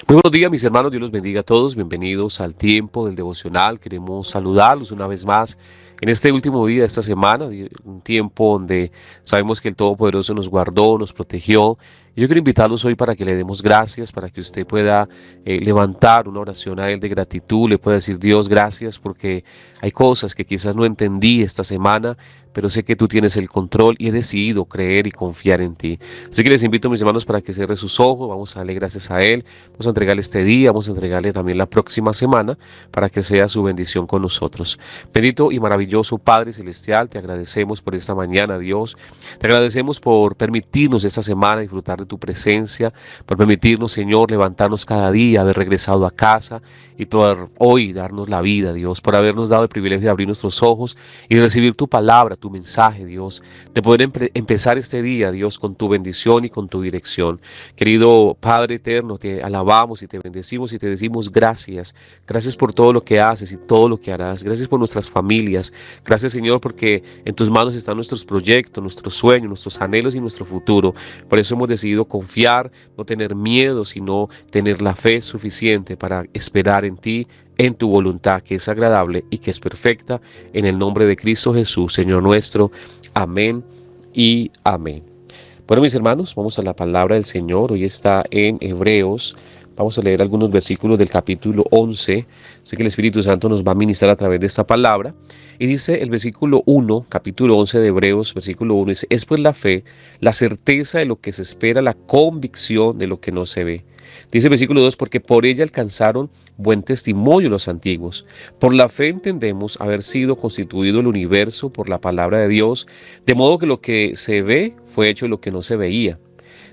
Muy buenos días, mis hermanos, Dios los bendiga a todos. Bienvenidos al tiempo del devocional. Queremos saludarlos una vez más en este último día de esta semana, un tiempo donde sabemos que el Todopoderoso nos guardó, nos protegió. Y yo quiero invitarlos hoy para que le demos gracias, para que usted pueda levantar una oración a Él de gratitud, le pueda decir: Dios, gracias porque hay cosas que quizás no entendí esta semana, pero sé que tú tienes el control y he decidido creer y confiar en ti. Así que les invito, mis hermanos, para que cierren sus ojos. Vamos a darle gracias a Él. Vamos a entregarle este día, vamos a entregarle también la próxima semana para que sea su bendición con nosotros. Bendito y maravilloso Padre Celestial, te agradecemos por esta mañana, Dios. Te agradecemos por permitirnos esta semana disfrutar de tu presencia, por permitirnos, Señor, levantarnos cada día, haber regresado a casa y por hoy darnos la vida, Dios, por habernos dado el privilegio de abrir nuestros ojos y recibir tu palabra, tu mensaje, Dios, de poder empezar este día, Dios, con tu bendición y con tu dirección. Querido Padre eterno, te alabamos y te bendecimos y te decimos gracias. Gracias por todo lo que haces y todo lo que harás. Gracias por nuestras familias. Gracias, Señor, porque en tus manos están nuestros proyectos, nuestros sueños, nuestros anhelos y nuestro futuro. Por eso hemos decidido confiar, no tener miedo, sino tener la fe suficiente para esperar en ti, en tu voluntad, que es agradable y que es perfecta, en el nombre de Cristo Jesús, Señor nuestro. Amén y amén. Bueno, mis hermanos, vamos a la palabra del Señor. Hoy está en Hebreos. Vamos a leer algunos versículos del capítulo 11. Sé que el Espíritu Santo nos va a ministrar a través de esta palabra. Y dice el versículo 1, capítulo 11 de Hebreos, versículo 1, dice: es pues la fe, la certeza de lo que se espera, la convicción de lo que no se ve. Dice el versículo 2, porque por ella alcanzaron buen testimonio los antiguos. Por la fe entendemos haber sido constituido el universo por la palabra de Dios, de modo que lo que se ve fue hecho de lo que no se veía.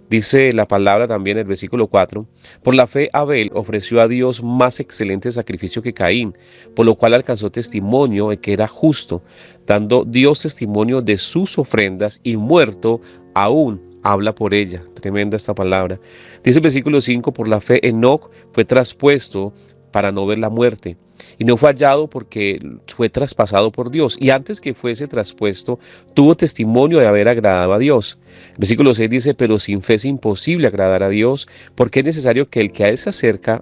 Dice la palabra también en el versículo 4, por la fe Abel ofreció a Dios más excelente sacrificio que Caín, por lo cual alcanzó testimonio de que era justo, dando Dios testimonio de sus ofrendas, y muerto aún habla por ella. Tremenda esta palabra. Dice el versículo 5, por la fe Enoc fue traspuesto para no ver la muerte, y no fue hallado porque fue traspasado por Dios, y antes que fuese traspuesto tuvo testimonio de haber agradado a Dios. El versículo 6 dice, pero sin fe es imposible agradar a Dios, porque es necesario que el que a él se acerca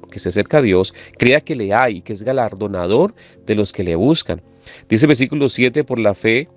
a Dios, crea que le hay y que es galardonador de los que le buscan. Dice el versículo 7, por la fe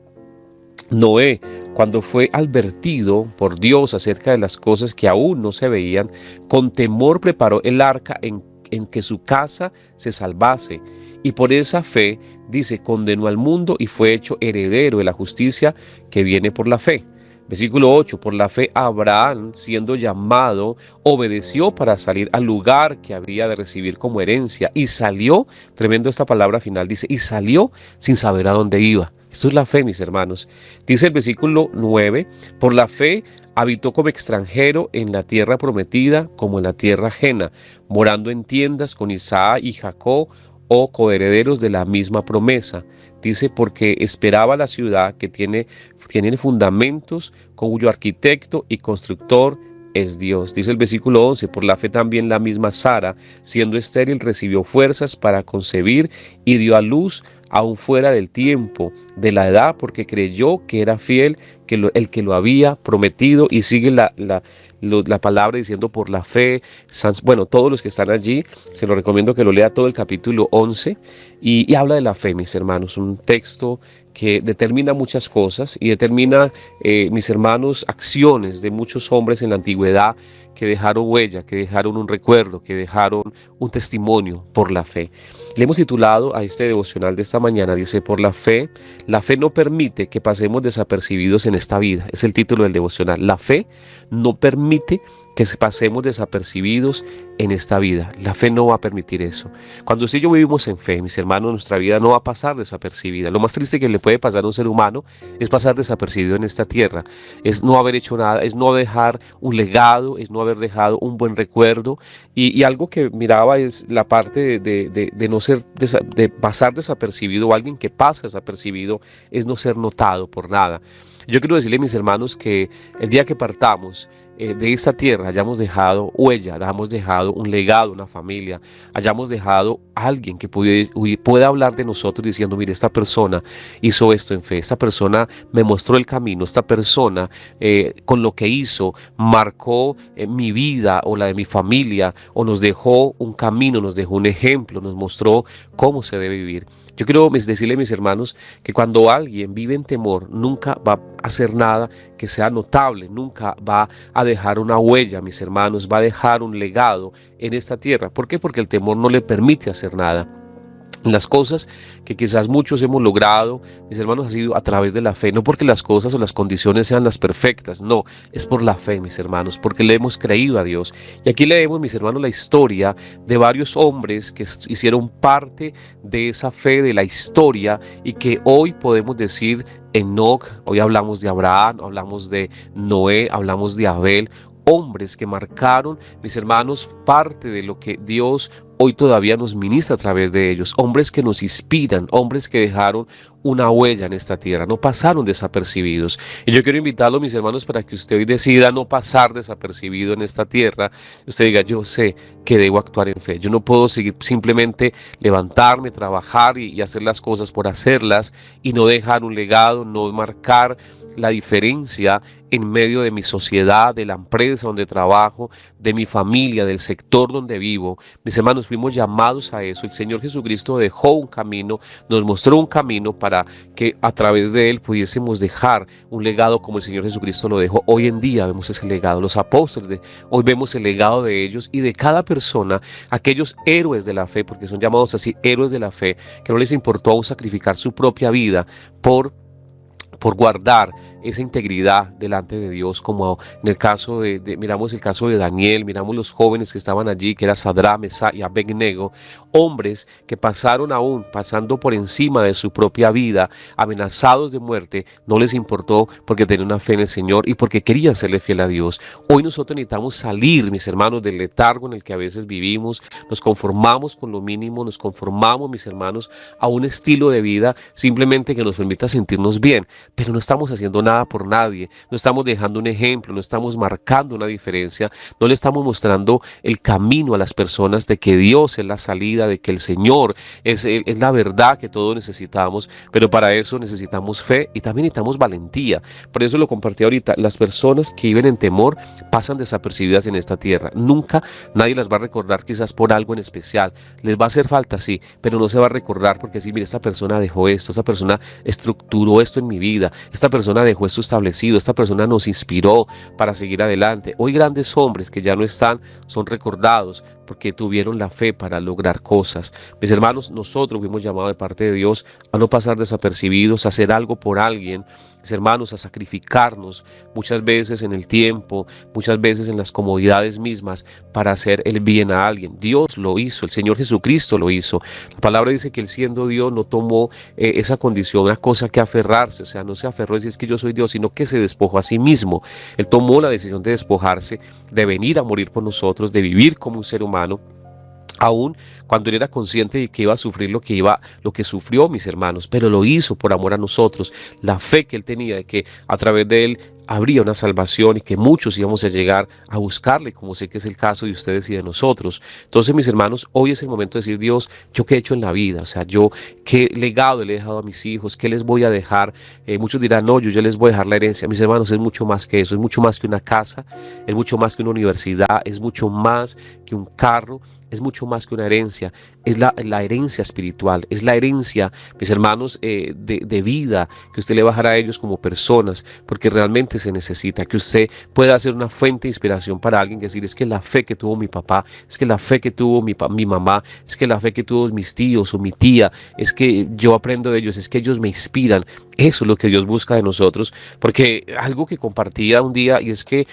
Noé, cuando fue advertido por Dios acerca de las cosas que aún no se veían, con temor preparó el arca en que su casa se salvase, y por esa fe, dice, condenó al mundo y fue hecho heredero de la justicia que viene por la fe. Versículo 8, por la fe Abraham, siendo llamado, obedeció para salir al lugar que había de recibir como herencia, y salió, tremendo esta palabra final, dice, y salió sin saber a dónde iba. Esto es la fe, mis hermanos. Dice el versículo 9, por la fe habitó como extranjero en la tierra prometida como en la tierra ajena, morando en tiendas con Isaac y Jacob, o coherederos de la misma promesa. Dice, porque esperaba la ciudad que tiene fundamentos, cuyo arquitecto y constructor es Dios. Dice el versículo 11, por la fe también la misma Sara, siendo estéril, recibió fuerzas para concebir y dio a luz aún fuera del tiempo de la edad, porque creyó que era fiel el que lo había prometido. Y sigue la palabra diciendo, por la fe, bueno, todos los que están allí, se lo recomiendo que lo lea todo el capítulo 11 y habla de la fe, mis hermanos, un texto que determina muchas cosas y determina, mis hermanos, acciones de muchos hombres en la antigüedad que dejaron huella, que dejaron un recuerdo, que dejaron un testimonio por la fe. Le hemos titulado a este devocional de esta mañana, dice, por la fe no permite que pasemos desapercibidos en esta vida. Es el título del devocional. La fe no permite que pasemos desapercibidos en esta vida. La fe no va a permitir eso. Cuando usted y yo vivimos en fe, mis hermanos, nuestra vida no va a pasar desapercibida. Lo más triste que le puede pasar a un ser humano es pasar desapercibido en esta tierra. Es no haber hecho nada, es no dejar un legado, es no haber dejado un buen recuerdo. Y algo que miraba es la parte de no ser, de pasar desapercibido, o alguien que pasa desapercibido es no ser notado por nada. Yo quiero decirle, mis hermanos, que el día que partamos, de esta tierra hayamos dejado huella, hayamos dejado un legado, una familia, hayamos dejado alguien que pueda hablar de nosotros diciendo, mire, esta persona hizo esto en fe, esta persona me mostró el camino, esta persona con lo que hizo marcó mi vida o la de mi familia, o nos dejó un camino, nos dejó un ejemplo, nos mostró cómo se debe vivir. Yo quiero decirle a mis hermanos que cuando alguien vive en temor, nunca va a hacer nada que sea notable, nunca va a dejar una huella, mis hermanos, va a dejar un legado en esta tierra. ¿Por qué? Porque el temor no le permite hacer nada. Las cosas que quizás muchos hemos logrado, mis hermanos, ha sido a través de la fe, no porque las cosas o las condiciones sean las perfectas, no, es por la fe, mis hermanos, porque le hemos creído a Dios. Y aquí leemos, mis hermanos, la historia de varios hombres que hicieron parte de esa fe, de la historia, y que hoy podemos decir Enoc, hoy hablamos de Abraham, hablamos de Noé, hablamos de Abel, hombres que marcaron, mis hermanos, parte de lo que Dios hoy todavía nos ministra a través de ellos, hombres que nos inspiran, hombres que dejaron una huella en esta tierra, no pasaron desapercibidos. Y yo quiero invitarlo, mis hermanos, para que usted hoy decida no pasar desapercibido en esta tierra. Usted diga, yo sé que debo actuar en fe, yo no puedo seguir simplemente levantarme, trabajar y hacer las cosas por hacerlas y no dejar un legado, no marcar la diferencia en medio de mi sociedad, de la empresa donde trabajo, de mi familia, del sector donde vivo. Mis hermanos, fuimos llamados a eso. El Señor Jesucristo dejó un camino, nos mostró un camino para que a través de él pudiésemos dejar un legado como el Señor Jesucristo lo dejó. Hoy en día vemos ese legado, los apóstoles, hoy vemos el legado de ellos y de cada persona, aquellos héroes de la fe, porque son llamados así, héroes de la fe, que no les importó aún sacrificar su propia vida por guardar esa integridad delante de Dios, como en el caso miramos el caso de Daniel, miramos los jóvenes que estaban allí, que era Sadrán, Mesach y Abednego, hombres que pasaron aún, pasando por encima de su propia vida, amenazados de muerte, no les importó porque tenían una fe en el Señor y porque querían serle fiel a Dios. Hoy nosotros necesitamos salir, mis hermanos, del letargo en el que a veces vivimos, nos conformamos con lo mínimo, nos conformamos, mis hermanos, a un estilo de vida simplemente que nos permita sentirnos bien, pero no estamos haciendo nada por nadie, no estamos dejando un ejemplo, no estamos marcando una diferencia, no le estamos mostrando el camino a las personas de que Dios es la salida, de que el Señor es la verdad que todos necesitamos, pero para eso necesitamos fe y también necesitamos valentía. Por eso lo compartí ahorita, las personas que viven en temor pasan desapercibidas en esta tierra, nunca nadie las va a recordar quizás por algo en especial, les va a hacer falta sí, pero no se va a recordar porque sí, mira, esta persona dejó esto, esta persona estructuró esto en mi vida, esta persona dejó esto establecido, esta persona nos inspiró para seguir adelante. Hoy grandes hombres que ya no están son recordados porque tuvieron la fe para lograr cosas. Mis hermanos, nosotros fuimos llamados de parte de Dios a no pasar desapercibidos, a hacer algo por alguien, mis hermanos, a sacrificarnos muchas veces en el tiempo, muchas veces en las comodidades mismas para hacer el bien a alguien. Dios lo hizo, el Señor Jesucristo lo hizo. La palabra dice que él siendo Dios no tomó esa condición, una cosa que aferrarse, o sea, no se aferró a decir es que yo soy Dios, sino que se despojó a sí mismo. Él tomó la decisión de despojarse, de venir a morir por nosotros, de vivir como un ser humano, aún cuando él era consciente de que iba a sufrir lo que sufrió, mis hermanos, pero lo hizo por amor a nosotros, la fe que él tenía de que a través de él habría una salvación y que muchos íbamos a llegar a buscarle, como sé que es el caso de ustedes y de nosotros. Entonces, mis hermanos, hoy es el momento de decir, Dios, ¿yo qué he hecho en la vida? O sea, yo qué legado le he dejado a mis hijos, qué les voy a dejar. Muchos dirán, no, yo ya les voy a dejar la herencia. Mis hermanos, es mucho más que eso, es mucho más que una casa, es mucho más que una universidad, es mucho más que un carro, es mucho más que una herencia, es la herencia espiritual, es la herencia, mis hermanos, de vida que usted le va a dejar a ellos como personas, porque realmente se necesita que usted pueda ser una fuente de inspiración para alguien, que decir, es que la fe que tuvo mi papá, es que la fe que tuvo mi mamá, es que la fe que tuvo mis tíos o mi tía, es que yo aprendo de ellos, es que ellos me inspiran. Eso es lo que Dios busca de nosotros, porque algo que compartía un día, y es que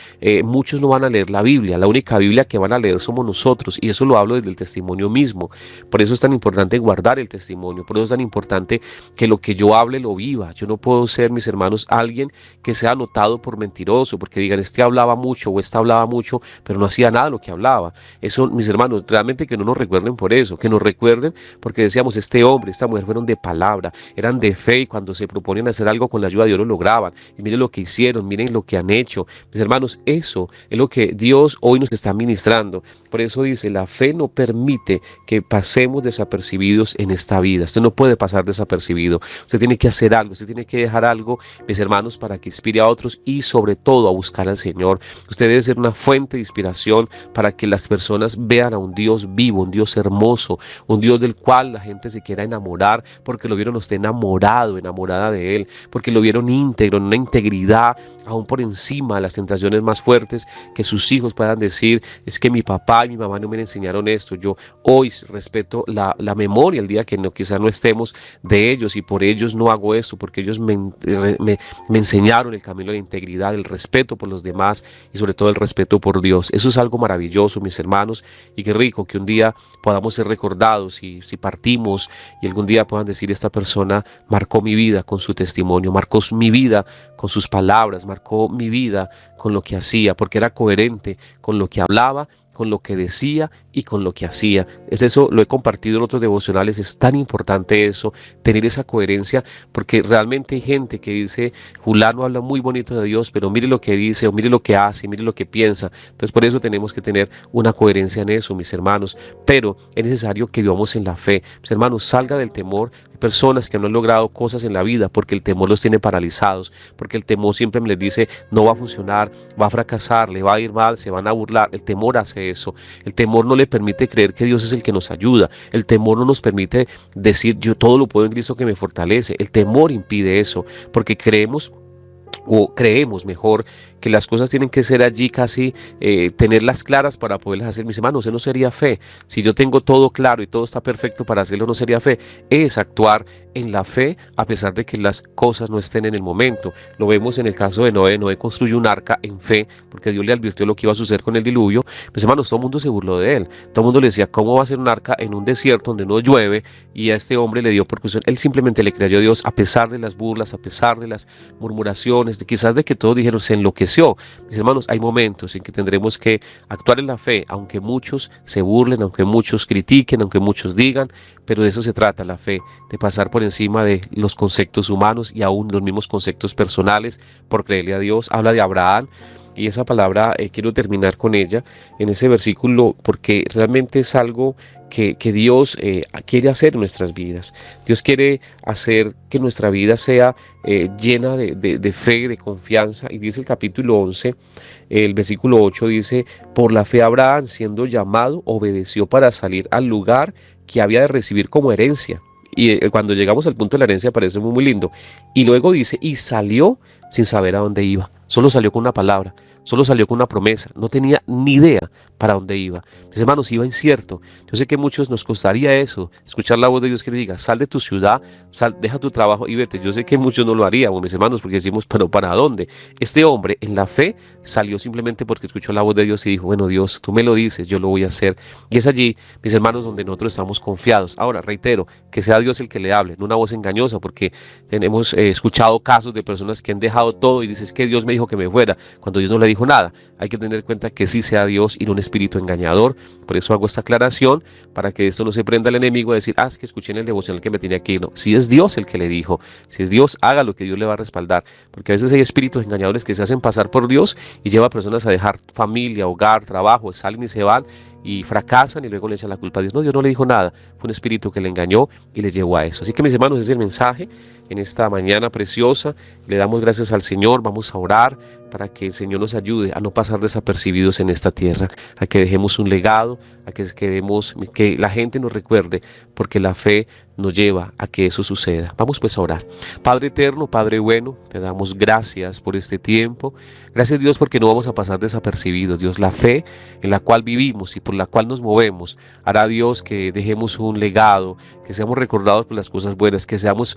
muchos no van a leer la Biblia, la única Biblia que van a leer somos nosotros, y eso lo hablo desde el testimonio mismo. Por eso es tan importante guardar el testimonio, por eso es tan importante que lo que yo hable lo viva. Yo no puedo ser, mis hermanos, alguien que sea anotado por mentiroso, porque digan, este hablaba mucho o esta hablaba mucho, pero no hacía nada de lo que hablaba. Eso, mis hermanos, realmente que no nos recuerden por eso, que nos recuerden porque decíamos, este hombre, esta mujer fueron de palabra, eran de fe, y cuando se proponían proponían hacer algo con la ayuda de Dios lo lograban. Y miren lo que hicieron, miren lo que han hecho. Mis hermanos, eso es lo que Dios hoy nos está ministrando. Por eso dice, la fe no permite que pasemos desapercibidos en esta vida. Usted no puede pasar desapercibido. Usted tiene que hacer algo, usted tiene que dejar algo, mis hermanos, para que inspire a otros y sobre todo a buscar al Señor. Usted debe ser una fuente de inspiración para que las personas vean a un Dios vivo, un Dios hermoso, un Dios del cual la gente se quiera enamorar porque lo vieron a usted enamorado, enamorada de Él, porque lo vieron íntegro, en una integridad aún por encima de las tentaciones más fuertes, que sus hijos puedan decir, es que mi papá y mi mamá no me enseñaron esto. Yo hoy respeto la memoria el día que quizás no estemos de ellos y por ellos no hago eso, porque ellos me enseñaron el camino de la integridad, el respeto por los demás y sobre todo el respeto por Dios. Eso es algo maravilloso, mis hermanos, y qué rico que un día podamos ser recordados y si partimos y algún día puedan decir, esta persona marcó mi vida con su testimonio, marcó mi vida con sus palabras, marcó mi vida con lo que hacía, porque era coherente con lo que hablaba, con lo que decía y con lo que hacía. Es eso, lo he compartido en otros devocionales, es tan importante eso, tener esa coherencia, porque realmente hay gente que dice, fulano habla muy bonito de Dios, pero mire lo que dice, o mire lo que hace, mire lo que piensa. Entonces por eso tenemos que tener una coherencia en eso, mis hermanos, pero es necesario que vivamos en la fe. Mis hermanos, salga del temor. Hay personas que no han logrado cosas en la vida porque el temor los tiene paralizados, porque el temor siempre les dice, no va a funcionar, va a fracasar, le va a ir mal, se van a burlar. El temor hace eso. El temor no le permite creer que Dios es el que nos ayuda. El temor no nos permite decir, yo todo lo puedo en Cristo que me fortalece. El temor impide eso, porque creemos mejor que las cosas tienen que ser allí casi, tenerlas claras para poderlas hacer. Mis hermanos, eso no sería fe. Si yo tengo todo claro y todo está perfecto para hacerlo, no sería fe. Es actuar en la fe a pesar de que las cosas no estén en el momento. Lo vemos en el caso de Noé. Noé construyó un arca en fe porque Dios le advirtió lo que iba a suceder con el diluvio. Mis hermanos, todo el mundo se burló de él. Todo el mundo le decía, ¿cómo va a ser un arca en un desierto donde no llueve? Y a este hombre le dio por cuestión. Él simplemente le creyó a Dios a pesar de las burlas, a pesar de las murmuraciones, quizás de que todos dijeron, se enloqueció. Mis hermanos, hay momentos en que tendremos que actuar en la fe, aunque muchos se burlen, aunque muchos critiquen, aunque muchos digan, pero de eso se trata la fe, de pasar por encima de los conceptos humanos y aún los mismos conceptos personales por creerle a Dios. Habla de Abraham. Y esa palabra quiero terminar con ella en ese versículo porque realmente es algo que Dios quiere hacer en nuestras vidas. Dios quiere hacer que nuestra vida sea llena de fe, de confianza. Y dice el capítulo 11, el versículo 8 dice, por la fe Abraham, siendo llamado, obedeció para salir al lugar que había de recibir como herencia. Y cuando llegamos al punto de la herencia parece muy, muy lindo. Y luego dice, y salió sin saber a dónde iba. Solo salió con una palabra, solo salió con una promesa. No tenía ni idea para dónde iba. Mis hermanos, iba incierto. Yo sé que a muchos nos costaría eso, escuchar la voz de Dios que le diga, sal de tu ciudad, deja tu trabajo y vete. Yo sé que muchos no lo haríamos, mis hermanos, porque decimos, pero ¿para dónde? Este hombre en la fe salió simplemente porque escuchó la voz de Dios y dijo, bueno, Dios, tú me lo dices, yo lo voy a hacer. Y es allí, mis hermanos, donde nosotros estamos confiados. Ahora, reitero, que sea Dios el que le hable, no una voz engañosa, porque tenemos escuchado casos de personas que han dejado todo y dicen, es que Dios me dijo que me fuera, cuando Dios no le dijo nada. Hay que tener en cuenta que sí sea Dios y no un espíritu engañador. Por eso hago esta aclaración, para que esto no se prenda al enemigo a decir, es que escuché en el devocional que me tenía que ir. No, si es Dios el que le dijo, si es Dios, haga lo que Dios le va a respaldar, porque a veces hay espíritus engañadores que se hacen pasar por Dios y lleva a personas a dejar familia, hogar, trabajo, salen y se van y fracasan y luego le echan la culpa a Dios. No, Dios no le dijo nada, fue un espíritu que le engañó y le llevó a eso. Así que mis hermanos, ese es el mensaje en esta mañana preciosa. Le damos gracias al Señor, vamos a orar para que el Señor nos ayude a no pasar desapercibidos en esta tierra, a que dejemos un legado, a que la gente nos recuerde, porque la fe nos lleva a que eso suceda. Vamos pues a orar. Padre eterno, Padre bueno, te damos gracias por este tiempo. Gracias, Dios, porque no vamos a pasar desapercibidos. Dios, la fe en la cual vivimos y por la cual nos movemos hará, Dios, que dejemos un legado, que seamos recordados por las cosas buenas, que seamos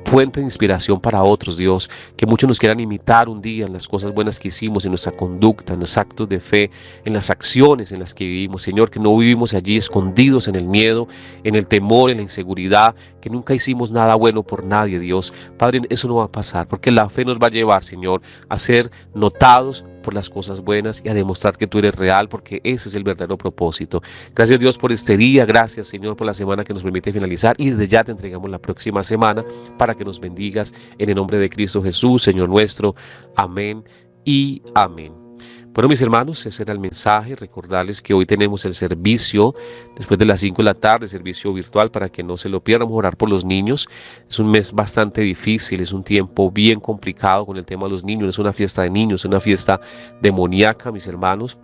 fuente de inspiración para otros, Dios, que muchos nos quieran imitar un día en las cosas buenas que hicimos, en nuestra conducta, en los actos de fe, en las acciones en las que vivimos, Señor, que no vivimos allí escondidos en el miedo, en el temor, en la inseguridad, que nunca hicimos nada bueno por nadie, Dios. Padre, eso no va a pasar, porque la fe nos va a llevar, Señor, a ser notados por las cosas buenas y a demostrar que tú eres real, porque ese es el verdadero propósito. Gracias Dios por este día, gracias Señor por la semana que nos permite finalizar y desde ya te entregamos la próxima semana para que nos bendigas en el nombre de Cristo Jesús, Señor nuestro. Amén y amén. Bueno, mis hermanos, ese era el mensaje. Recordarles que hoy tenemos el servicio después de las 5 de la tarde, servicio virtual para que no se lo pierdan. Vamos a orar por los niños. Es un mes bastante difícil, es un tiempo bien complicado con el tema de los niños. Es una fiesta de niños, es una fiesta demoníaca, mis hermanos.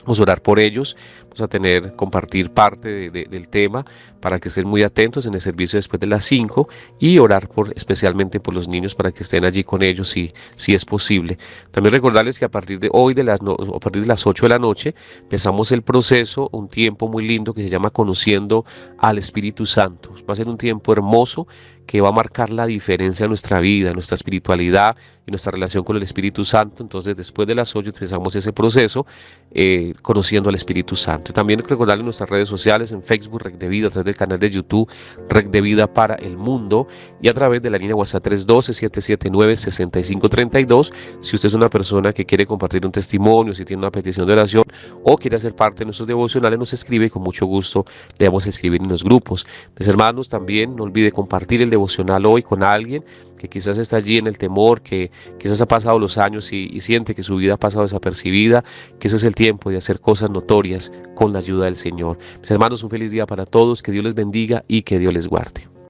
Vamos a orar por ellos, vamos a compartir parte del tema para que estén muy atentos en el servicio después de las 5 y orar especialmente por los niños para que estén allí con ellos si es posible. También recordarles que a partir de hoy, a partir de las 8 de la noche, empezamos el proceso, un tiempo muy lindo que se llama Conociendo al Espíritu Santo. Va a ser un tiempo hermoso que va a marcar la diferencia en nuestra vida, nuestra espiritualidad y nuestra relación con el Espíritu Santo. Entonces, después de las 8 empezamos ese proceso conociendo al Espíritu Santo. También recordarles nuestras redes sociales en Facebook, Rec de Vida, a través del canal de YouTube, Rec de Vida para el Mundo, y a través de la línea WhatsApp 312-779-6532. Si usted es una persona que quiere compartir un testimonio, si tiene una petición de oración o quiere hacer parte de nuestros devocionales, nos escribe y con mucho gusto le vamos a escribir en los grupos. Mis hermanos, también no olvide compartir el devocional hoy con alguien que quizás está allí en el temor, que quizás ha pasado los años y siente que su vida ha pasado desapercibida, que ese es el tiempo de hacer cosas notorias con la ayuda del Señor. Mis hermanos, un feliz día para todos, que Dios les bendiga y que Dios les guarde.